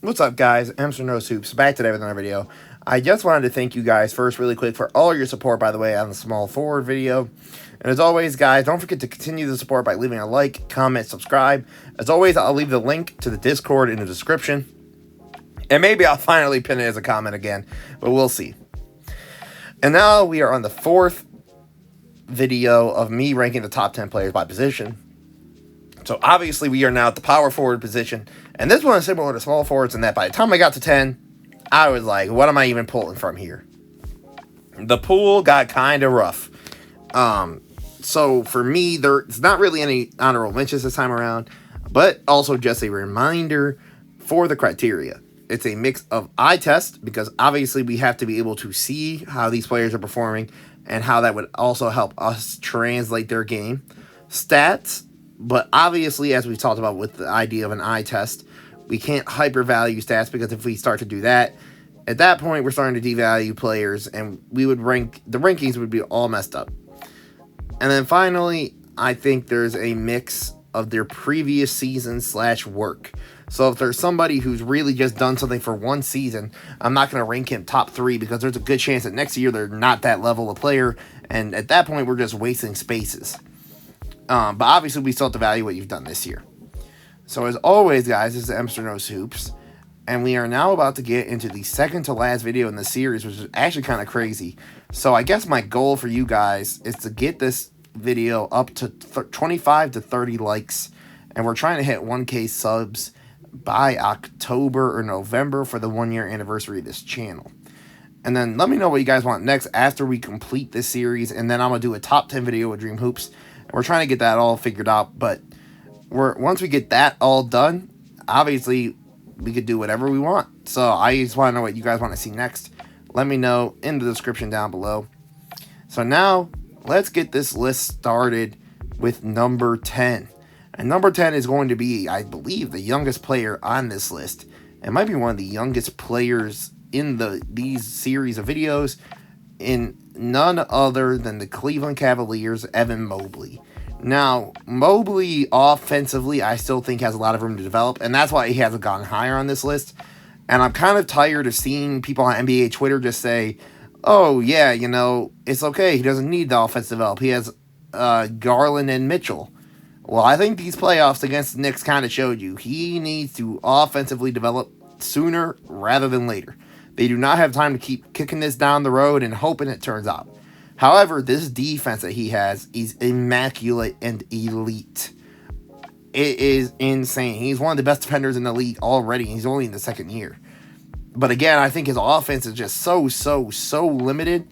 What's up, guys? Mr. No Soups back today with another video. I just wanted to thank you guys first really quick for all your support, by the way, on the small forward video. And as always, guys, don't forget to continue the support by leaving a like, comment, subscribe. As always, I'll leave the link to the Discord in the description. And maybe I'll finally pin it as a comment again, but we'll see. And now we are on the fourth video of me ranking the top 10 players by position. So obviously we are now at the power forward position. And this one is similar to small forwards in that by the time I got to 10, I was like, what am I even pulling from here? The pool got kind of rough. So for me, there's not really any honorable mentions this time around, but also just a reminder for the criteria. It's a mix of eye test, because obviously we have to be able to see how these players are performing and how that would also help us translate their game. Stats, but obviously, as we've talked about with the idea of an eye test, we can't hypervalue stats, because if we start to do that, at that point we're starting to devalue players, and we would rank, the rankings would be all messed up. And then finally, I think there's a mix of their previous season / work. So if there's somebody who's really just done something for one season, I'm not going to rank him top 3, because there's a good chance that next year they're not that level of player, and at that point we're just wasting spaces. But obviously we still have to value what you've done this year. So as always, guys, this is Mr. No Soups, and we are now about to get into the second to last video in the series, which is actually kind of crazy. So I guess my goal for you guys is to get this video up to 25 to 30 likes, and we're trying to hit 1K subs by October or November for the 1-year anniversary of this channel. And then let me know what you guys want next after we complete this series, and then I'm going to do a top 10 video with Dream Hoops. And we're trying to get that all figured out, but once we get that all done, obviously we could do whatever we want. So I just want to know what you guys want to see next. Let me know in the description down below. So now let's get this list started with number 10. And number 10 is going to be, I believe, the youngest player on this list. It might be one of the youngest players in these series of videos, in none other than the Cleveland Cavaliers' Evan Mobley. Now, Mobley offensively, I still think has a lot of room to develop, and that's why he hasn't gone higher on this list. And I'm kind of tired of seeing people on NBA Twitter just say, oh, yeah, you know, it's okay, he doesn't need the offense to develop. He has Garland and Mitchell. Well, I think these playoffs against the Knicks kind of showed you he needs to offensively develop sooner rather than later. They do not have time to keep kicking this down the road and hoping it turns out. However, this defense that he has is immaculate and elite. It is insane. He's one of the best defenders in the league already. He's only in the second year. But again, I think his offense is just so limited.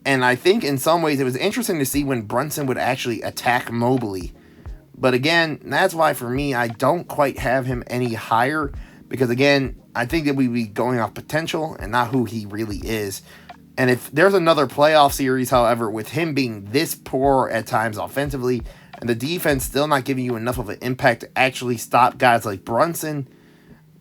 And I think in some ways it was interesting to see when Brunson would actually attack Mobley. But again, that's why for me, I don't quite have him any higher. Because again, I think that we'd be going off potential and not who he really is. And if there's another playoff series, however, with him being this poor at times offensively, and the defense still not giving you enough of an impact to actually stop guys like Brunson,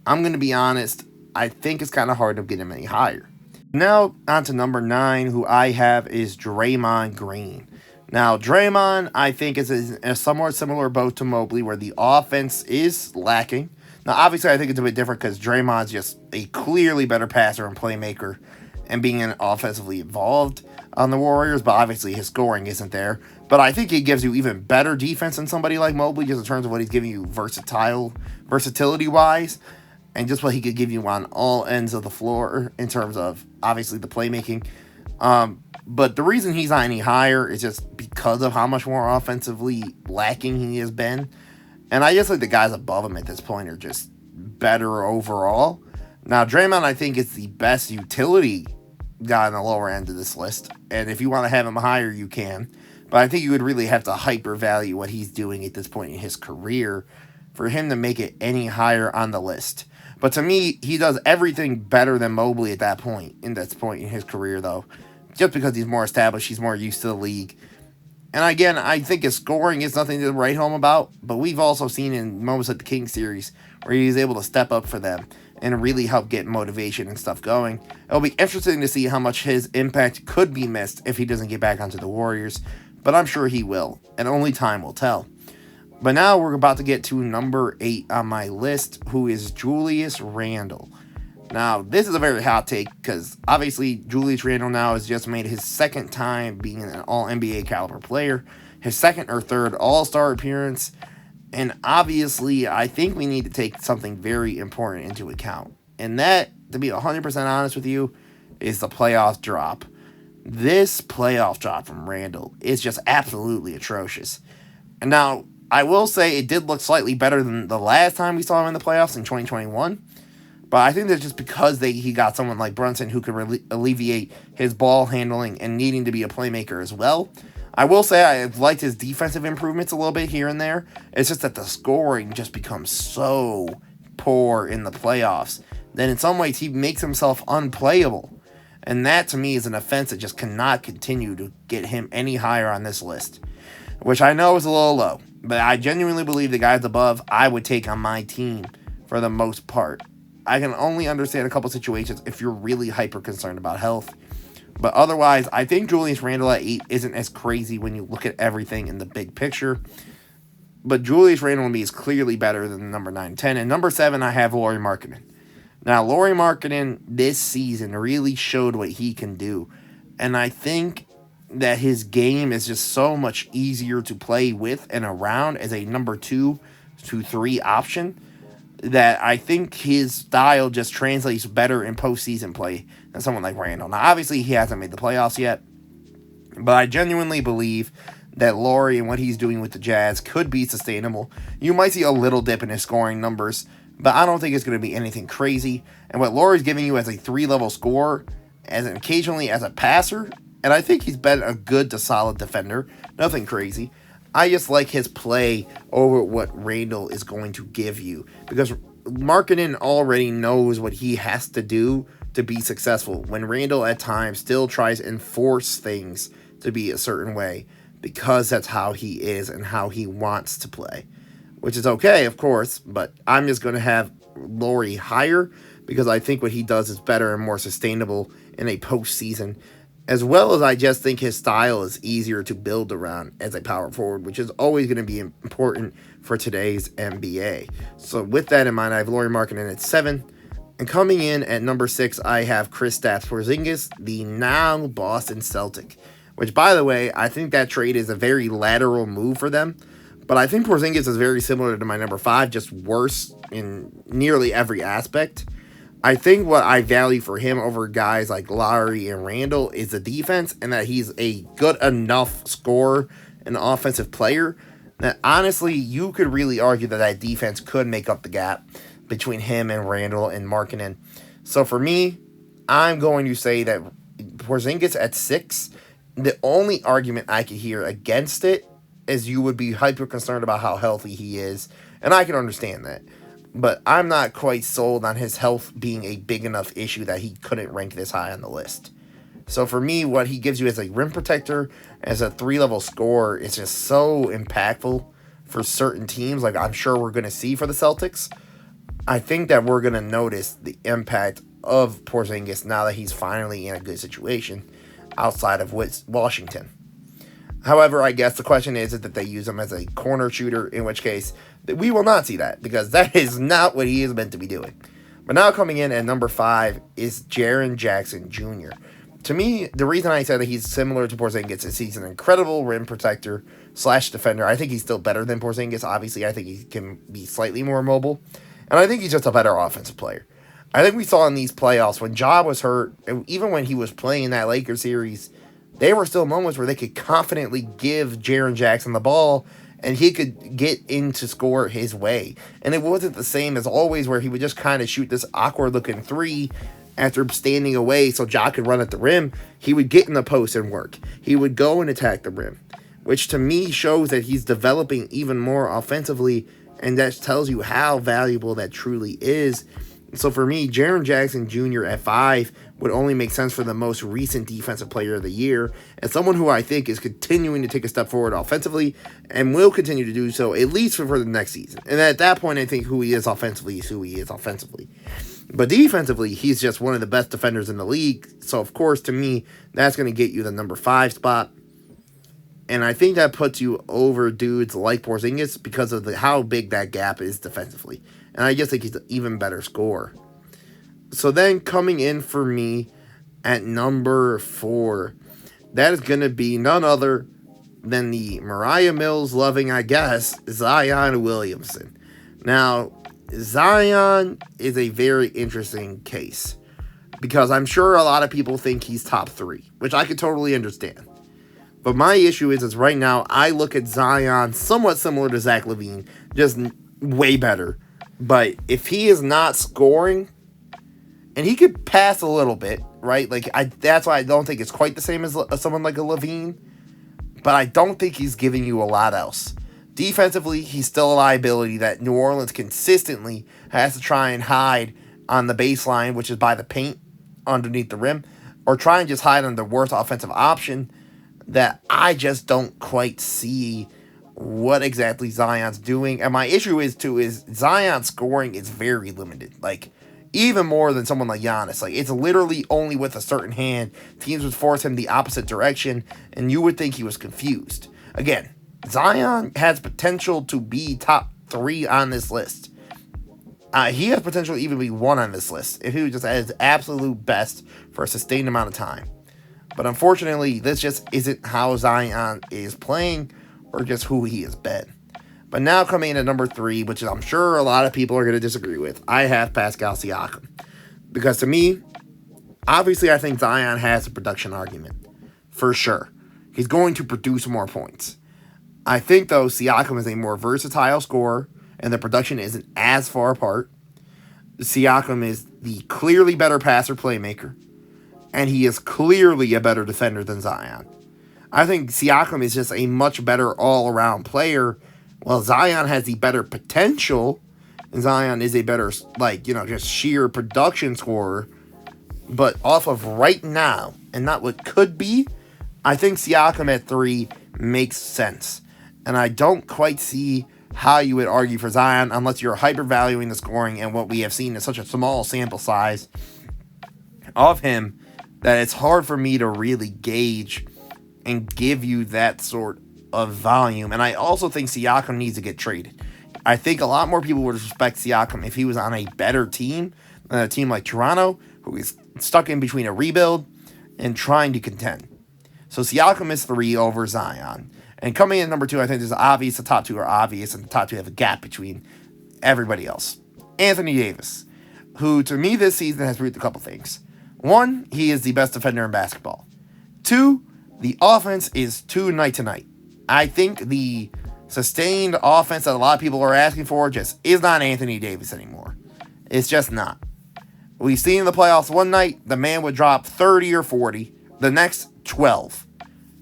I'm going to be honest, I think it's kind of hard to get him any higher. Now, on to number 9, who I have is Draymond Green. Now, Draymond, I think, is a somewhat similar boat to Mobley, where the offense is lacking. Now, obviously, I think it's a bit different because Draymond's just a clearly better passer and playmaker and being an offensively involved on the Warriors, but obviously his scoring isn't there. But I think he gives you even better defense than somebody like Mobley, just in terms of what he's giving you versatility-wise, and just what he could give you on all ends of the floor in terms of, obviously, the playmaking. But the reason he's not any higher is just because of how much more offensively lacking he has been. And I just think the guys above him at this point are just better overall. Now, Draymond, I think, is the best utility guy on the lower end of this list. And if you want to have him higher, you can. But I think you would really have to hypervalue what he's doing at this point in his career for him to make it any higher on the list. But to me, he does everything better than Mobley at that point in his career, though. Just because he's more established, he's more used to the league. And again, I think his scoring is nothing to write home about, but we've also seen in moments like the Kings series where he's able to step up for them and really help get motivation and stuff going. It'll be interesting to see how much his impact could be missed if he doesn't get back onto the Warriors, but I'm sure he will, and only time will tell. But now we're about to get to number 8 on my list, who is Julius Randle. Now, this is a very hot take because obviously Julius Randle now has just made his second time being an All-NBA caliber player, his second or third All-Star appearance, and obviously I think we need to take something very important into account. And that, to be 100% honest with you, is the playoff drop. This playoff drop from Randle is just absolutely atrocious. And now, I will say it did look slightly better than the last time we saw him in the playoffs in 2021. But I think that's just because he got someone like Brunson who could alleviate his ball handling and needing to be a playmaker as well. I will say I've liked his defensive improvements a little bit here and there. It's just that the scoring just becomes so poor in the playoffs. Then in some ways he makes himself unplayable. And that to me is an offense that just cannot continue to get him any higher on this list. Which I know is a little low. But I genuinely believe the guys above I would take on my team for the most part. I can only understand a couple situations if you're really hyper concerned about health. But otherwise, I think Julius Randle at 8 isn't as crazy when you look at everything in the big picture. But Julius Randle to me is clearly better than number 9 and 10. And number 7, I have Lauri Markkanen. Now, Lauri Markkanen this season really showed what he can do. And I think that his game is just so much easier to play with and around as a number 2 to 3 option that I think his style just translates better in postseason play than someone like Randle. Now, obviously, he hasn't made the playoffs yet, but I genuinely believe that Lauri and what he's doing with the Jazz could be sustainable. You might see a little dip in his scoring numbers, but I don't think it's going to be anything crazy. And what Lauri's giving you as a 3-level scorer, occasionally as a passer, and I think he's been a good to solid defender. Nothing crazy. I just like his play over what Randle is going to give you. Because Markkanen already knows what he has to do to be successful. When Randle at times still tries to enforce things to be a certain way. Because that's how he is and how he wants to play. Which is okay, of course. But I'm just going to have Lauri higher. Because I think what he does is better and more sustainable in a postseason. As well as I just think his style is easier to build around as a power forward, which is always going to be important for today's NBA. So with that in mind, I have Lauri Markkanen at 7. And coming in at number 6, I have Kristaps Porzingis, the now Boston Celtic. Which, by the way, I think that trade is a very lateral move for them. But I think Porzingis is very similar to my number 5, just worse in nearly every aspect. I think what I value for him over guys like Lauri and Randle is the defense, and that he's a good enough scorer and offensive player that honestly you could really argue that defense could make up the gap between him and Randle and Markkanen. So for me, I'm going to say that Porzingis at 6, the only argument I could hear against it is you would be hyper concerned about how healthy he is, and I can understand that. But I'm not quite sold on his health being a big enough issue that he couldn't rank this high on the list. So for me, what he gives you as a rim protector, as a 3-level scorer, is just so impactful for certain teams, like I'm sure we're going to see for the Celtics. I think that we're going to notice the impact of Porzingis now that he's finally in a good situation outside of Washington. However, I guess the question is that they use him as a corner shooter, in which case we will not see that, because that is not what he is meant to be doing. But now coming in at number 5 is Jaren Jackson Jr. To me, the reason I said that he's similar to Porzingis is he's an incredible rim protector / defender. I think he's still better than Porzingis. Obviously, I think he can be slightly more mobile. And I think he's just a better offensive player. I think we saw in these playoffs when Ja was hurt, and even when he was playing in that Lakers series, there were still moments where they could confidently give Jaren Jackson the ball and he could get in to score his way. And it wasn't the same as always where he would just kind of shoot this awkward-looking 3 after standing away so Ja could run at the rim. He would get in the post and work. He would go and attack the rim, which to me shows that he's developing even more offensively, and that tells you how valuable that truly is. So for me, Jaren Jackson Jr. at 5 would only make sense for the most recent defensive player of the year, and someone who I think is continuing to take a step forward offensively and will continue to do so at least for the next season. And at that point, I think who he is offensively is who he is offensively. But defensively, he's just one of the best defenders in the league. So, of course, to me, that's going to get you the number 5 spot. And I think that puts you over dudes like Porzingis because of how big that gap is defensively. And I just think he's an even better scorer. So then coming in for me at number 4, that is going to be none other than the Mariah Mills loving, I guess, Zion Williamson. Now, Zion is a very interesting case because I'm sure a lot of people think he's top 3, which I could totally understand. But my issue is right now I look at Zion somewhat similar to Zach LaVine, just way better. But if he is not scoring, and he could pass a little bit, right? That's why I don't think it's quite the same as someone like a LaVine. But I don't think he's giving you a lot else. Defensively, he's still a liability that New Orleans consistently has to try and hide on the baseline, which is by the paint underneath the rim, or try and just hide on the worst offensive option that I just don't quite see what exactly Zion's doing. And my issue is Zion's scoring is very limited. Even more than someone like Giannis. It's literally only with a certain hand. Teams would force him the opposite direction, and you would think he was confused. Again, Zion has potential to be top 3 on this list. He has potential to even be 1 on this list if he was just at his absolute best for a sustained amount of time. But unfortunately, this just isn't how Zion is playing or just who he has been. But now coming in at number 3, which I'm sure a lot of people are going to disagree with, I have Pascal Siakam. Because to me, obviously I think Zion has a production argument. For sure. He's going to produce more points. I think, though, Siakam is a more versatile scorer, and the production isn't as far apart. Siakam is the clearly better passer playmaker, and he is clearly a better defender than Zion. I think Siakam is just a much better all-around player. Well, Zion has the better potential, and Zion is a better, just sheer production scorer. But off of right now, and not what could be, I think Siakam at 3 makes sense. And I don't quite see how you would argue for Zion unless you're hyper-valuing the scoring, and what we have seen is such a small sample size of him that it's hard for me to really gauge and give you that sort of volume. And I also think Siakam needs to get traded. I think a lot more people would respect Siakam if he was on a better team than a team like Toronto, who is stuck in between a rebuild and trying to contend. So Siakam is 3 over Zion. And coming in at number 2, I think there's obvious. The top 2 are obvious, and the top 2 have a gap between everybody else. Anthony Davis, who to me this season has proved a couple things. 1, he is the best defender in basketball. 2, the offense is too night to night. I think the sustained offense that a lot of people are asking for just is not Anthony Davis anymore. It's just not. We've seen in the playoffs one night, the man would drop 30 or 40. The next, 12.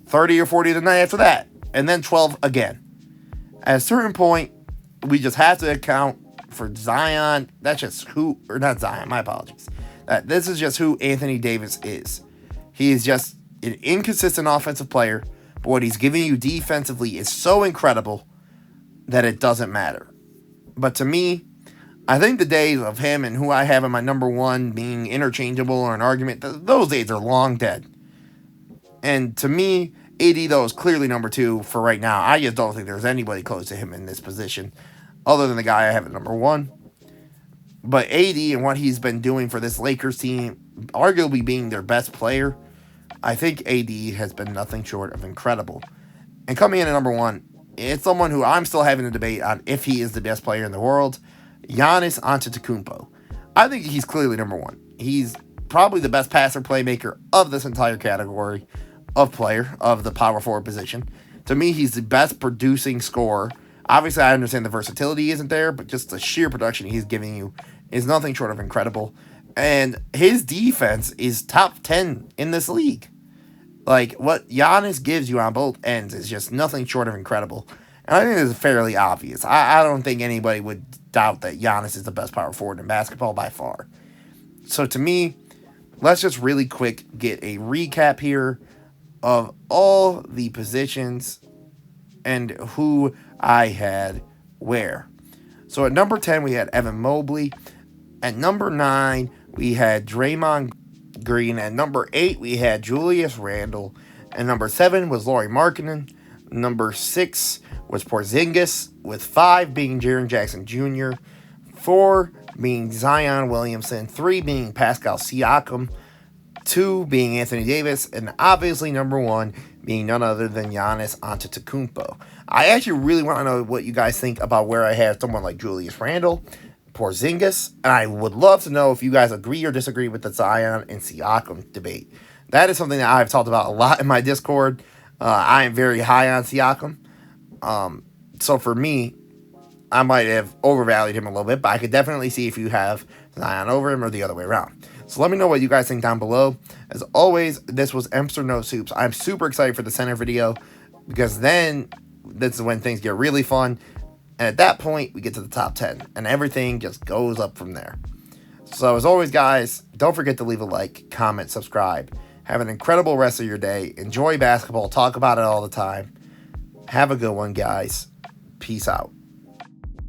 30 or 40 the night after that. And then 12 again. At a certain point, we just have to account for Zion. That's just not Zion, my apologies. This is just who Anthony Davis is. He is just an inconsistent offensive player. But what he's giving you defensively is so incredible that it doesn't matter. But to me, I think the days of him and who I have in my number 1 being interchangeable or an argument, those days are long dead. And to me, AD, though, is clearly number 2 for right now. I just don't think there's anybody close to him in this position other than the guy I have at number 1. But AD and what he's been doing for this Lakers team, arguably being their best player, I think AD has been nothing short of incredible. And coming in at number 1, it's someone who I'm still having a debate on if he is the best player in the world, Giannis Antetokounmpo. I think he's clearly number 1. He's probably the best passer playmaker of this entire category of player of the power forward position. To me, he's the best producing scorer. Obviously, I understand the versatility isn't there, but just the sheer production he's giving you is nothing short of incredible. And his defense is top 10 in this league. What Giannis gives you on both ends is just nothing short of incredible. And I think it's fairly obvious. I don't think anybody would doubt that Giannis is the best power forward in basketball by far. So to me, let's just really quick get a recap here of all the positions and who I had where. So at number 10, we had Evan Mobley. At number 9, we had Draymond Green. At number 8, we had Julius Randle. And number 7 was Lauri Markkanen. Number 6 was Porzingis, with 5 being Jaren Jackson Jr., 4 being Zion Williamson, 3 being Pascal Siakam, 2 being Anthony Davis, and obviously number 1 being none other than Giannis Antetokounmpo. I actually really want to know what you guys think about where I have someone like Julius Randle, Porzingis, and I would love to know if you guys agree or disagree with the Zion and Siakam debate. That is something that I've talked about a lot in my Discord. I am very high on Siakam. So for me, I might have overvalued him a little bit, but I could definitely see if you have Zion over him or the other way around. So let me know what you guys think down below. As always, this was Emps or No Soups. I'm super excited for the center video because then this is when things get really fun. And at that point, we get to the top 10 and everything just goes up from there. So as always, guys, don't forget to leave a like, comment, subscribe. Have an incredible rest of your day. Enjoy basketball. Talk about it all the time. Have a good one, guys. Peace out.